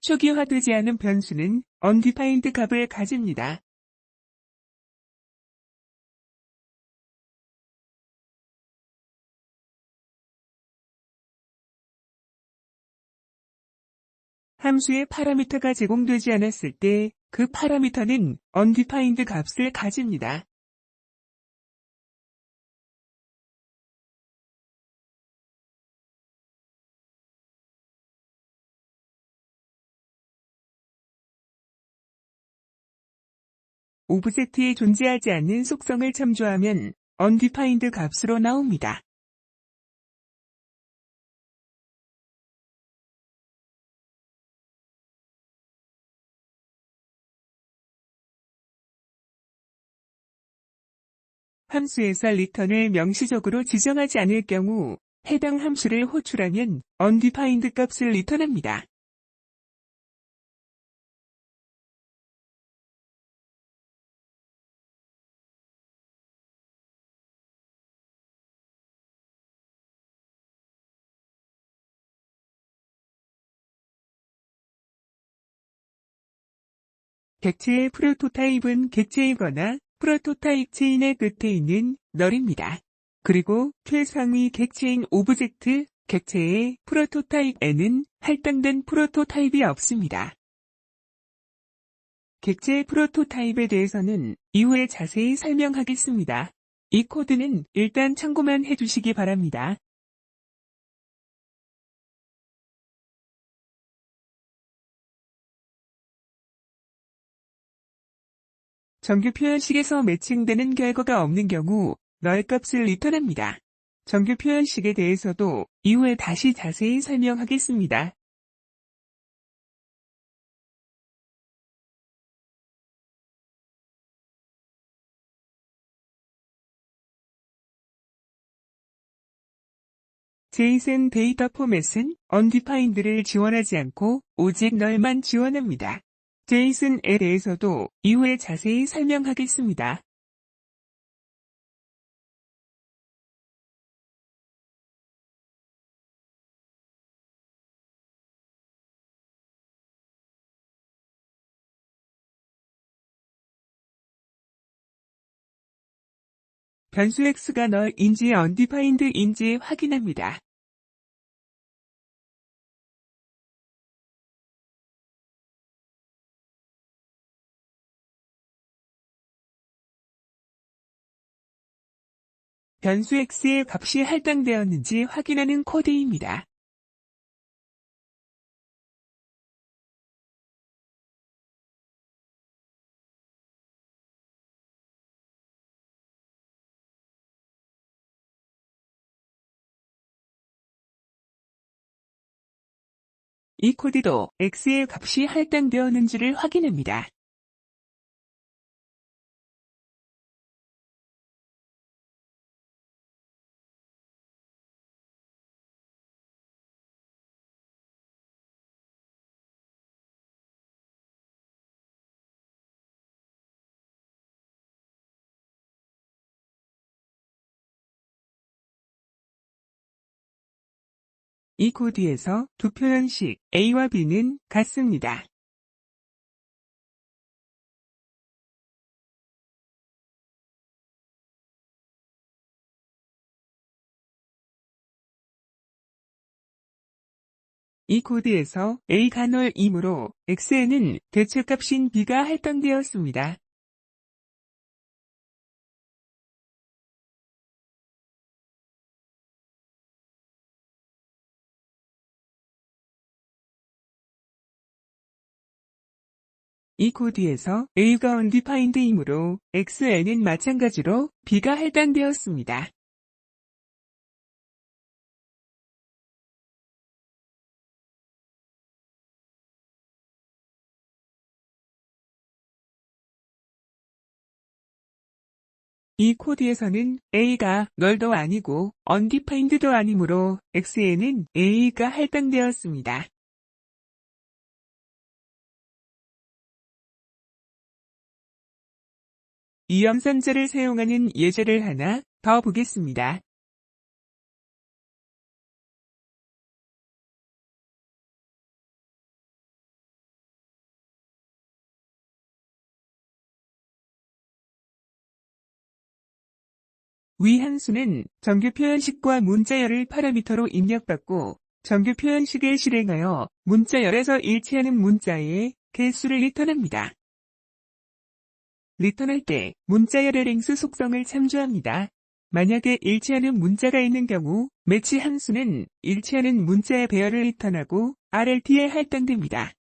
초기화되지 않은 변수는 undefined 값을 가집니다. 함수의 파라미터가 제공되지 않았을 때 그 파라미터는 undefined 값을 가집니다. 오브젝트에 존재하지 않는 속성을 참조하면 undefined 값으로 나옵니다. 함수에서 return을 명시적으로 지정하지 않을 경우 해당 함수를 호출하면 undefined 값을 리턴합니다. 객체의 프로토타입은 객체이거나 프로토타입 체인의 끝에 있는 널입니다. 그리고 최상위 객체인 오브젝트, 객체의 프로토타입에는 할당된 프로토타입이 없습니다. 객체의 프로토타입에 대해서는 이후에 자세히 설명하겠습니다. 이 코드는 일단 참고만 해주시기 바랍니다. 정규 표현식에서 매칭되는 결과가 없는 경우 널 값을 리턴합니다. 정규 표현식에 대해서도 이후에 다시 자세히 설명하겠습니다. JSON 데이터 포맷은 undefined를 지원하지 않고 오직 널만 지원합니다. JSON에 대해서도 이후에 자세히 설명하겠습니다. 변수 x가 널인지 undefined인지 확인합니다. 변수 x의 값이 할당되었는지 확인하는 코드입니다. 이 코드도 x의 값이 할당되었는지를 확인합니다. 이 코드에서 두 표현식 A와 B는 같습니다. 이 코드에서 A가 널이므로 X에는 대체값인 B가 할당되었습니다. 이 코드에서 A가 undefined이므로 X에는 마찬가지로 B가 할당되었습니다. 이 코드에서는 A가 널도 아니고 undefined도 아니므로 X에는 A가 할당되었습니다. 이염선자를 사용하는 예제를 하나 더 보겠습니다. 위 함수는 정규 표현식과 문자열을 파라미터로 입력받고 정규 표현식을 실행하여 문자열에서 일치하는 문자의 개수를 리턴합니다. 리턴할 때 문자열의 랭스 속성을 참조합니다. 만약에 일치하는 문자가 있는 경우 매치 함수는 일치하는 문자의 배열을 리턴하고 RLT에 할당됩니다.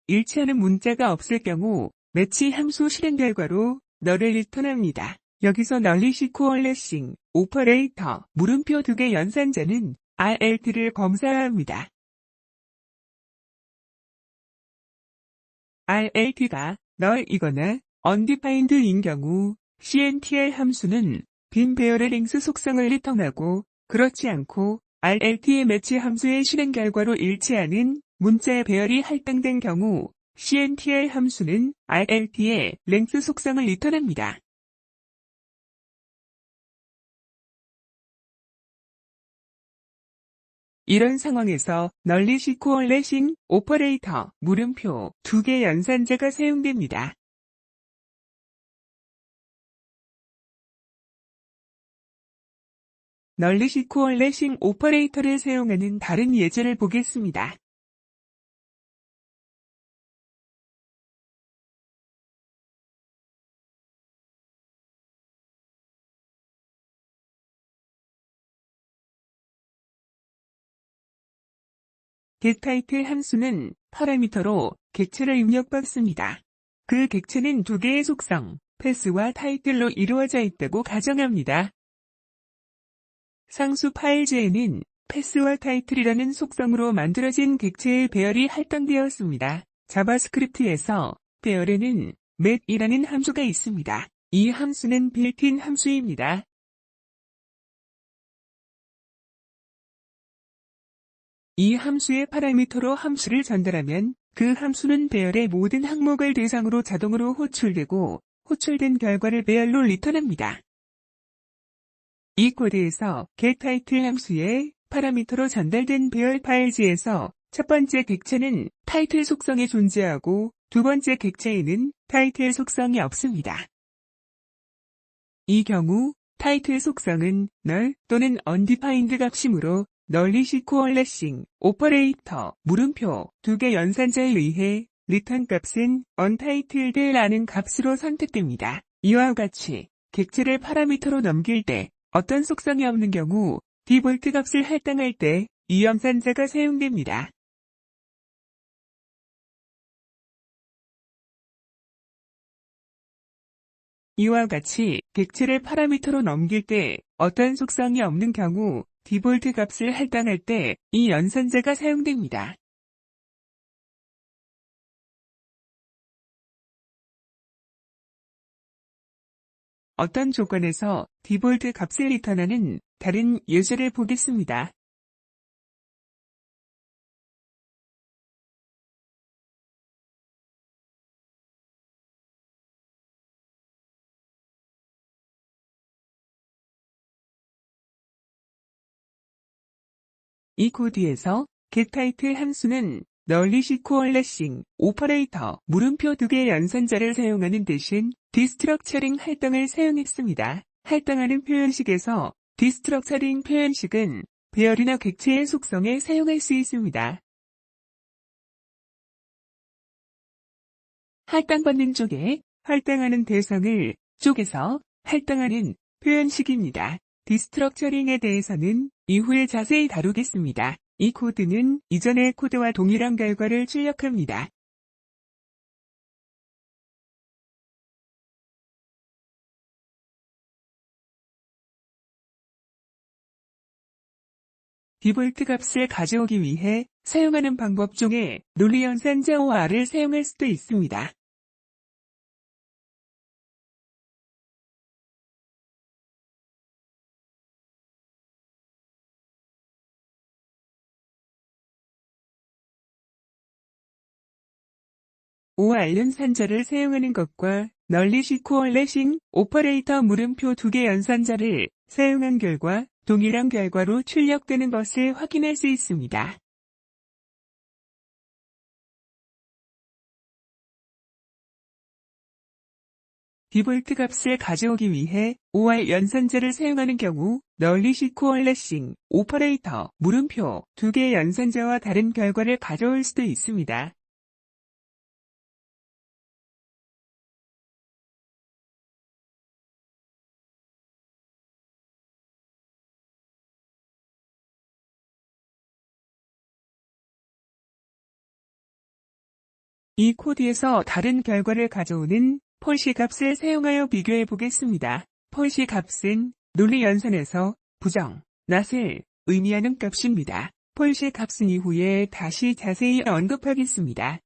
일치하는 문자가 없을 경우 매치 함수 실행 결과로 널을 리턴합니다. 여기서 널리시 코얼레싱 오퍼레이터 물음표 2개 연산자는 RLT를 검사합니다. RLT가 널이거나 undefined인 경우 CNTR 함수는 빈 배열의 랭스 속성을 리턴하고 그렇지 않고 RLT의 매치 함수의 실행 결과로 일치하는 문자의 배열이 할당된 경우 CNTR 함수는 RLT의 랭스 속성을 리턴합니다. 이런 상황에서 널리시 코얼레싱 오퍼레이터 물음표 2개 연산자가 사용됩니다. 널리시 코얼레싱 오퍼레이터를 사용하는 다른 예제를 보겠습니다. getTitle 함수는 파라미터로 객체를 입력받습니다. 그 객체는 2개의 속성, 패스와 타이틀로 이루어져 있다고 가정합니다. 상수 파일즈에는 패스와 타이틀이라는 속성으로 만들어진 객체의 배열이 할당되었습니다. 자바스크립트에서 배열에는 met이라는 함수가 있습니다. 이 함수는 빌트인 함수입니다. 이 함수의 파라미터로 함수를 전달하면 그 함수는 배열의 모든 항목을 대상으로 자동으로 호출되고 호출된 결과를 배열로 리턴합니다. 이 코드에서 getTitle 함수의 파라미터로 전달된 배열 파일즈에서 첫 번째 객체는 타이틀 속성이 존재하고 두 번째 객체에는 타이틀 속성이 없습니다. 이 경우 타이틀 속성은 null 또는 undefined 값이므로 널리시 코얼레싱 오퍼레이터 물음표 2개 연산자에 의해 리턴 값은 untitled라는 값으로 선택됩니다. 이와 같이 객체를 파라미터로 넘길 때 어떤 속성이 없는 경우 디폴트 값을 할당할 때 이 연산자가 사용됩니다. 이와 같이 객체를 파라미터로 넘길 때 어떤 속성이 없는 경우 디폴트 값을 할당할 때 이 연산자가 사용됩니다. 어떤 조건에서 디폴트 값을 리턴하는 다른 예제를 보겠습니다. 이 코드에서 getTitle 함수는 널리시 코얼레싱 오퍼레이터 물음표 2개 연산자를 사용하는 대신 디스트럭처링 할당을 사용했습니다. 할당하는 표현식에서 디스트럭처링 표현식은 배열이나 객체의 속성에 사용할 수 있습니다. 할당받는 쪽에 할당하는 대상을 쪽에서 할당하는 표현식입니다. 디스트럭처링에 대해서는 이후에 자세히 다루겠습니다. 이 코드는 이전의 코드와 동일한 결과를 출력합니다. 디폴트 값을 가져오기 위해 사용하는 방법 중에 논리 연산자 OR을 사용할 수도 있습니다. OR 연산자를 사용하는 것과 널리시 코얼레싱 오퍼레이터 물음표 2개 연산자를 사용한 결과 동일한 결과로 출력되는 것을 확인할 수 있습니다. 디볼트 값을 가져오기 위해 OR 연산자를 사용하는 경우 널리시 코얼레싱 오퍼레이터 물음표 두 개의 연산자와 다른 결과를 가져올 수도 있습니다. 이 코드에서 다른 결과를 가져오는 폴시 값을 사용하여 비교해 보겠습니다. 폴시 값은 논리 연산에서 부정, not을 의미하는 값입니다. 폴시 값은 이후에 다시 자세히 언급하겠습니다.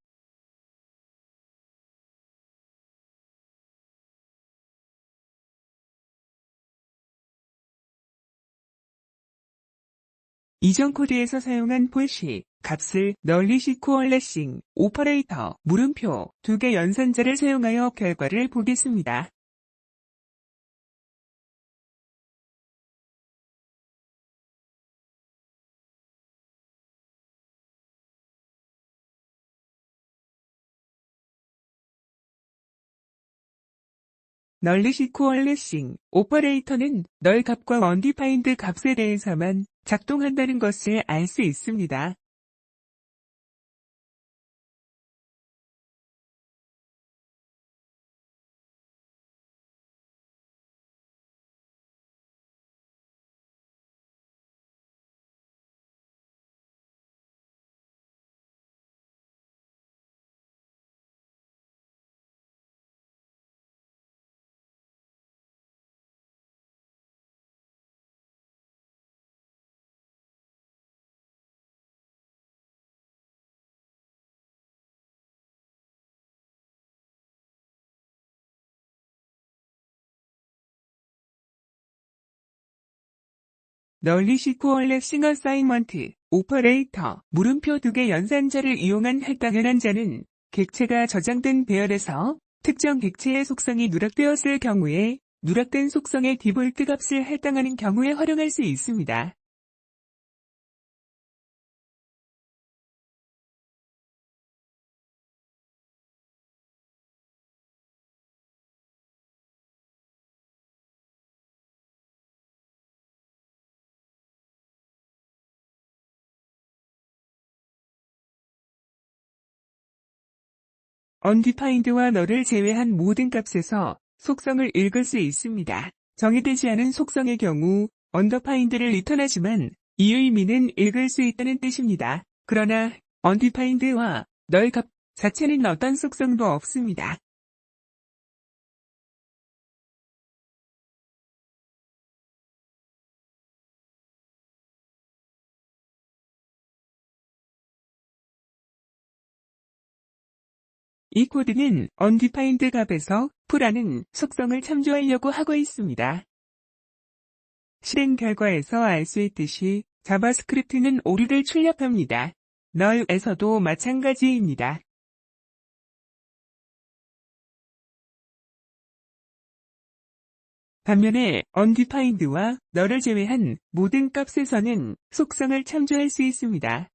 이전 코드에서 사용한 폴시 값을 널리시 코얼레싱 오퍼레이터 물음표 두 개 연산자를 사용하여 결과를 보겠습니다. 널리시 코얼레싱 오퍼레이터는 널 값과 언디파인드 값에 대해서만 작동한다는 것을 알 수 있습니다. 널리시 코얼레싱 어사이먼트 오퍼레이터 물음표 두 개 연산자를 이용한 할당한 한자는 객체가 저장된 배열에서 특정 객체의 속성이 누락되었을 경우에 누락된 속성의 디볼트 값을 할당하는 경우에 활용할 수 있습니다. undefined와 널을 제외한 모든 값에서 속성을 읽을 수 있습니다. 정의되지 않은 속성의 경우 undefined를 리턴하지만 이 의미는 읽을 수 있다는 뜻입니다. 그러나 undefined와 널 값 자체는 어떤 속성도 없습니다. 이 코드는 undefined 값에서 풀하는 속성을 참조하려고 하고 있습니다. 실행 결과에서 알 수 있듯이 자바스크립트는 오류를 출력합니다. 널에서도 마찬가지입니다. 반면에 undefined와 널을 제외한 모든 값에서는 속성을 참조할 수 있습니다.